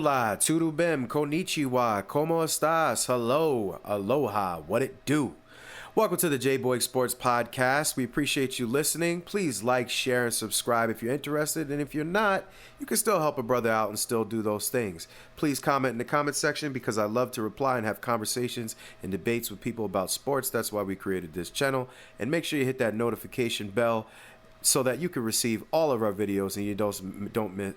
Hola, turubem, konnichiwa, como estas, hello, aloha, what it do? Welcome to the JBOYKS SPORTS podcast. We appreciate you listening. Please like, share, and subscribe if you're interested. And if you're not, you can still help a brother out and still do those things. Please comment in the comment section because I love to reply and have conversations and debates with people about sports. That's why we created this channel. And make sure you hit that notification bell so that you can receive all of our videos and you don't miss,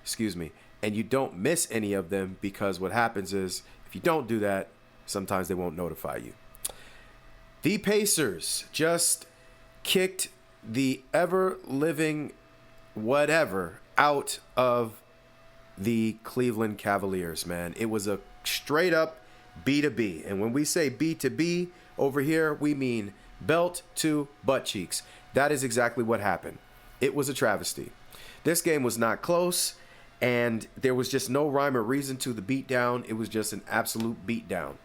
excuse me, and you don't miss any of them, because what happens is if you don't do that, sometimes they won't notify you. The Pacers just kicked the ever-living whatever out of the Cleveland Cavaliers, man. It was a straight-up B to B. And when we say B to B over here, we mean belt to butt cheeks. That is exactly what happened. It was a travesty. This game was not close, and there was just no rhyme or reason to the beatdown. It was just an absolute beatdown.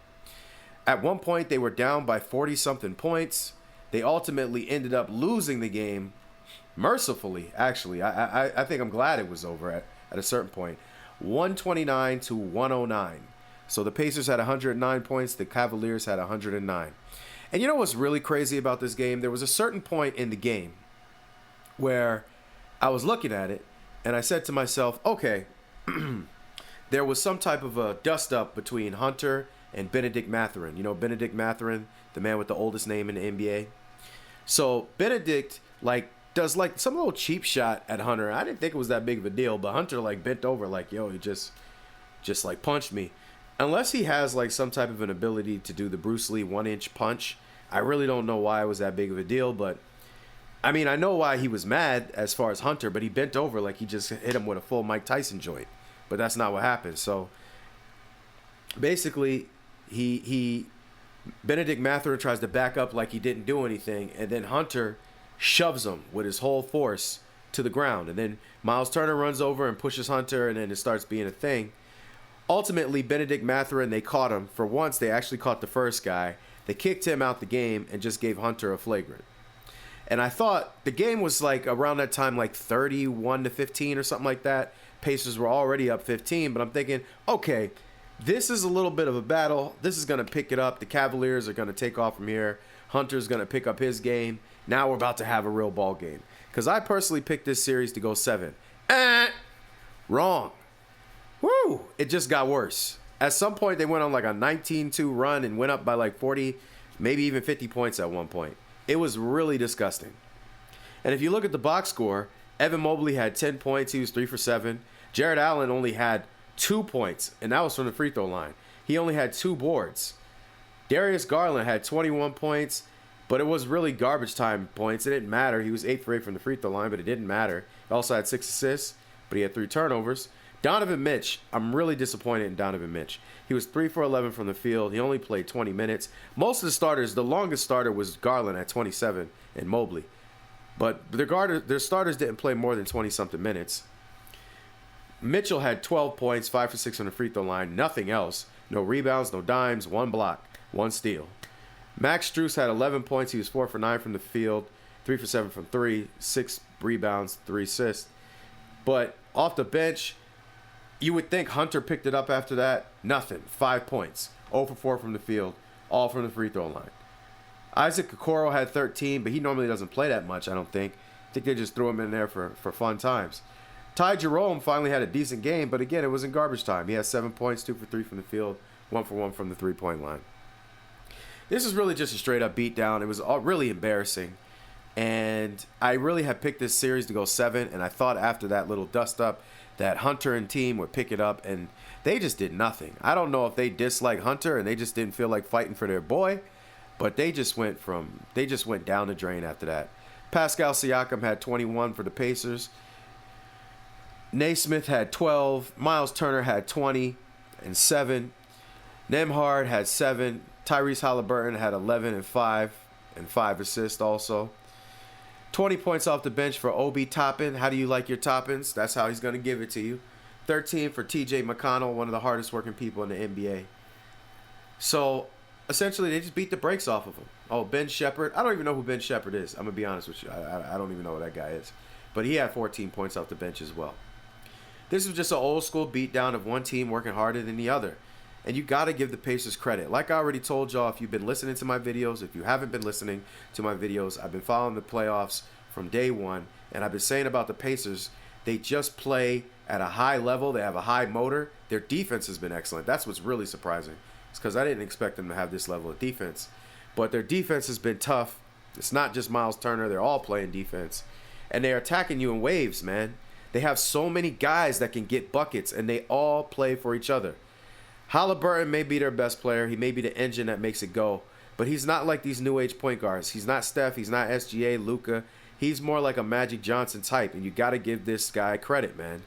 At one point, they were down by 40-something points. They ultimately ended up losing the game, mercifully, actually. I think I'm glad it was over at a certain point. 129 to 109. So the Pacers had 109 points. The Cavaliers had 109. And you know what's really crazy about this game? There was a certain point in the game where I was looking at it, and I said to myself, okay, there was some type of a dust-up between Hunter and Benedict Mathurin. You know Benedict Mathurin, the man with the oldest name in the NBA? So Benedict, does some little cheap shot at Hunter. I didn't think it was that big of a deal, but Hunter, bent over yo, he just punched me. Unless he has, some type of an ability to do the Bruce Lee one-inch punch, I really don't know why it was that big of a deal, but I mean, I know why he was mad as far as Hunter, but he bent over like he just hit him with a full Mike Tyson joint. But that's not what happened. So basically, Benedict Mathurin tries to back up like he didn't do anything, and then Hunter shoves him with his whole force to the ground. And then Miles Turner runs over and pushes Hunter, and then it starts being a thing. Ultimately, Benedict Mathurin, they caught him. For once, they actually caught the first guy. They kicked him out the game and just gave Hunter a flagrant. And I thought the game was around that time 31 to 15 or something like that. Pacers were already up 15, but I'm thinking, okay, this is a little bit of a battle. This is going to pick it up. The Cavaliers are going to take off from here. Hunter's going to pick up his game. Now we're about to have a real ball game. Because I personally picked this series to go 7. Wrong. Woo! It just got worse. At some point, they went on a 19-2 run and went up by 40, maybe even 50 points at one point. It was really disgusting. And if you look at the box score, Evan Mobley had 10 points. He was 3 for 7. Jared Allen only had 2 points, and that was from the free throw line. He only had 2 boards. Darius Garland had 21 points, but it was really garbage time points. It didn't matter. He was 8 for 8 from the free throw line, but it didn't matter. He also had 6 assists, but he had 3 turnovers. Donovan Mitch, I'm really disappointed in Donovan Mitch. He was 3 for 11 from the field. He only played 20 minutes. Most of the starters, the longest starter was Garland at 27 and Mobley. But their starters didn't play more than 20-something minutes. Mitchell had 12 points, 5 for 6 on the free throw line, nothing else. No rebounds, no dimes, 1 block, 1 steal. Max Strus had 11 points. He was 4 for 9 from the field, 3 for 7 from 3, 6 rebounds, 3 assists. But off the bench, you would think Hunter picked it up after that. Nothing. 5 points. 0 for 4 from the field. All from the free throw line. Isaac Okoro had 13, but he normally doesn't play that much, I don't think. I think they just threw him in there for fun times. Ty Jerome finally had a decent game, but again, it was in garbage time. He had 7 points, 2 for 3 from the field, 1 for 1 from the three-point line. This is really just a straight-up beatdown. It was all really embarrassing. And I really had picked this series to go 7, and I thought after that little dust-up that Hunter and team would pick it up, and they just did nothing. I don't know if they dislike Hunter and they just didn't feel like fighting for their boy, but they just went down the drain after that. Pascal Siakam had 21 for the Pacers. Naismith had 12. Miles Turner had 20 and 7. Nembhard had 7. Tyrese Halliburton had 11 and 5 assists also. 20 points off the bench for Obi Toppin. How do you like your Toppins? That's how he's going to give it to you. 13 for TJ McConnell, one of the hardest working people in the NBA. So, essentially, they just beat the brakes off of him. Oh, Ben Shepherd. I don't even know who Ben Shepherd is. I'm going to be honest with you. I don't even know who that guy is. But he had 14 points off the bench as well. This was just an old school beatdown of one team working harder than the other. And you got to give the Pacers credit. Like I already told y'all, if you've been listening to my videos, if you haven't been listening to my videos, I've been following the playoffs from day one. And I've been saying about the Pacers, they just play at a high level. They have a high motor. Their defense has been excellent. That's what's really surprising. It's because I didn't expect them to have this level of defense. But their defense has been tough. It's not just Miles Turner. They're all playing defense. And they're attacking you in waves, man. They have so many guys that can get buckets, and they all play for each other. Halliburton may be their best player. He may be the engine that makes it go. But he's not like these new age point guards. He's not Steph. He's not SGA, Luka. He's more like a Magic Johnson type. And you got to give this guy credit, man.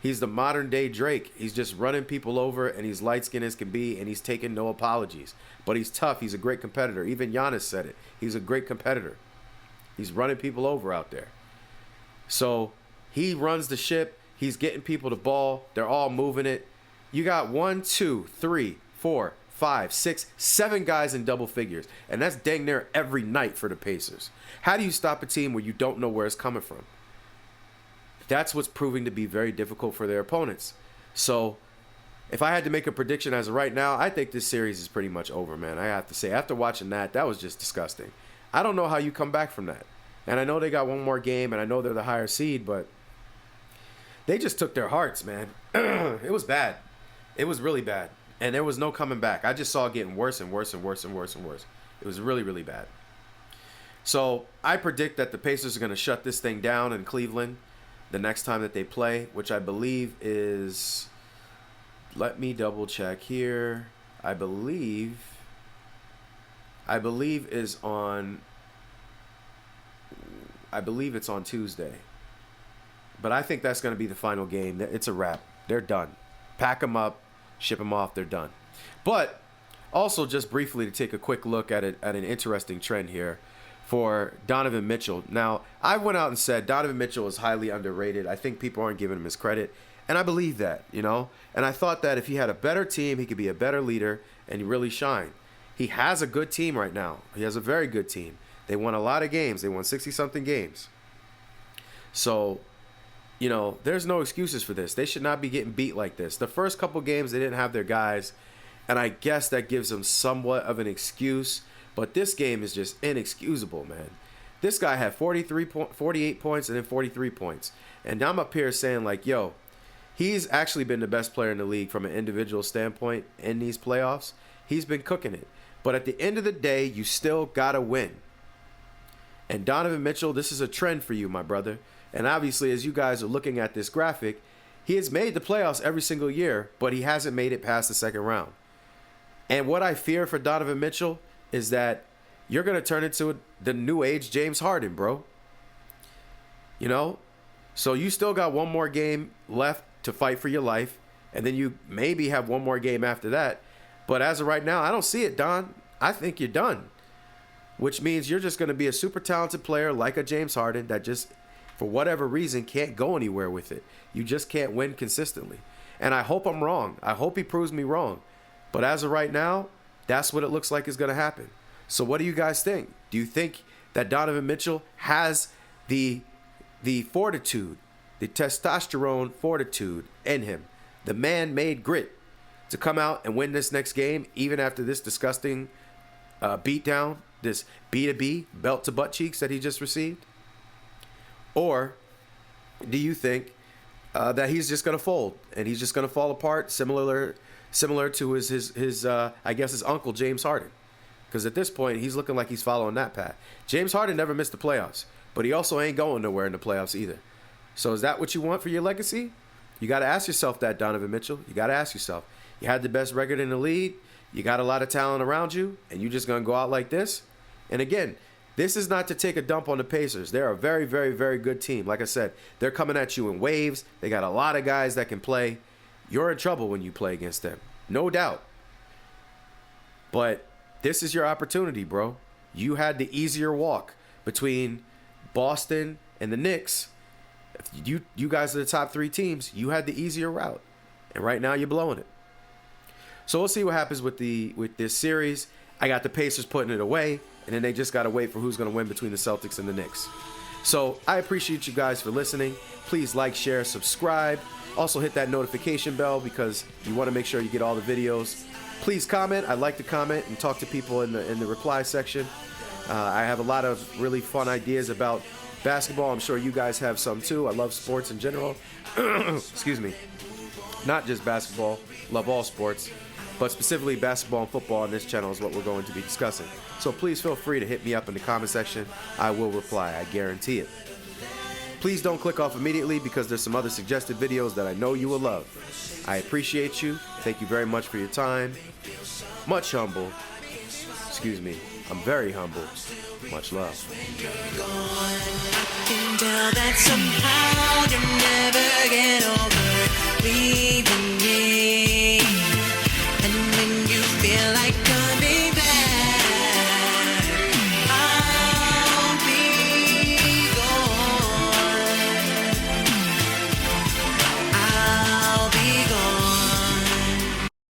He's the modern day Drake. He's just running people over, and he's light skinned as can be, and he's taking no apologies. But he's tough. He's a great competitor. Even Giannis said it. He's a great competitor. He's running people over out there. So he runs the ship. He's getting people the ball. They're all moving it. You got 1, 2, 3, 4, 5, 6, 7 guys in double figures. And that's dang near every night for the Pacers. How do you stop a team where you don't know where it's coming from? That's what's proving to be very difficult for their opponents. So if I had to make a prediction as of right now, I think this series is pretty much over, man. I have to say, after watching that was just disgusting. I don't know how you come back from that. And I know they got one more game, and I know they're the higher seed, but they just took their hearts, man. It was bad. It was really bad. And there was no coming back. I just saw it getting worse and worse and worse and worse and worse. It was really, really bad. So I predict that the Pacers are going to shut this thing down in Cleveland the next time that they play, which I believe is, let me double check here. I believe it's on Tuesday. But I think that's going to be the final game. It's a wrap. They're done. Pack them up, ship them off. They're done. But also, just briefly to take a quick look at an interesting trend here for Donovan Mitchell. Now, I went out and said Donovan Mitchell is highly underrated. I think people aren't giving him his credit. And I believe that, you know. And I thought that if he had a better team, he could be a better leader and really shine. He has a good team right now. He has a very good team. They won a lot of games. They won 60-something games. So, you know, there's no excuses for this. They should not be getting beat like this. The first couple games, they didn't have their guys, and I guess that gives them somewhat of an excuse. But this game is just inexcusable, man. This guy had 48 points and then 43 points. And I'm up here saying, like, yo, he's actually been the best player in the league from an individual standpoint in these playoffs. He's been cooking it. But at the end of the day, you still got to win. And Donovan Mitchell, this is a trend for you, my brother. And obviously, as you guys are looking at this graphic, he has made the playoffs every single year, but he hasn't made it past the second round. And what I fear for Donovan Mitchell is that you're going to turn into the new age James Harden, bro. You know? So you still got one more game left to fight for your life, and then you maybe have one more game after that. But as of right now, I don't see it, Don. I think you're done. Which means you're just going to be a super talented player like a James Harden that just, for whatever reason, can't go anywhere with it. You just can't win consistently. And I hope I'm wrong. I hope he proves me wrong. But as of right now, that's what it looks like is going to happen. So what do you guys think? Do you think that Donovan Mitchell has the fortitude, the testosterone fortitude in him, the man-made grit to come out and win this next game, even after this disgusting beatdown, this B2B, belt to butt cheeks that he just received? Or do you think that he's just going to fold and he's just going to fall apart, similar to his I guess his uncle James Harden? Because at this point, he's looking like he's following that path. James Harden never missed the playoffs, but he also ain't going nowhere in the playoffs either. So is that what you want for your legacy? You got to ask yourself that, Donovan Mitchell. You got to ask yourself. You had the best record in the league. You got a lot of talent around you, and you just going to go out like this? And again, this is not to take a dump on the Pacers. They're a very, very, very good team. Like I said, they're coming at you in waves. They got a lot of guys that can play. You're in trouble when you play against them. No doubt. But this is your opportunity, bro. You had the easier walk between Boston and the Knicks. You guys are the top 3 teams. You had the easier route. And right now you're blowing it. So we'll see what happens with this series. I got the Pacers putting it away, and then they just got to wait for who's going to win between the Celtics and the Knicks. So I appreciate you guys for listening. Please like, share, subscribe. Also hit that notification bell because you want to make sure you get all the videos. Please comment. I like to comment and talk to people in the reply section. I have a lot of really fun ideas about basketball. I'm sure you guys have some too. I love sports in general. Excuse me. Not just basketball. Love all sports. But specifically basketball and football on this channel is what we're going to be discussing. So please feel free to hit me up in the comment section. I will reply. I guarantee it. Please don't click off immediately because there's some other suggested videos that I know you will love. I appreciate you. Thank you very much for your time. Much humble. Excuse me. I'm very humble. Much love. That somehow you never get over leaving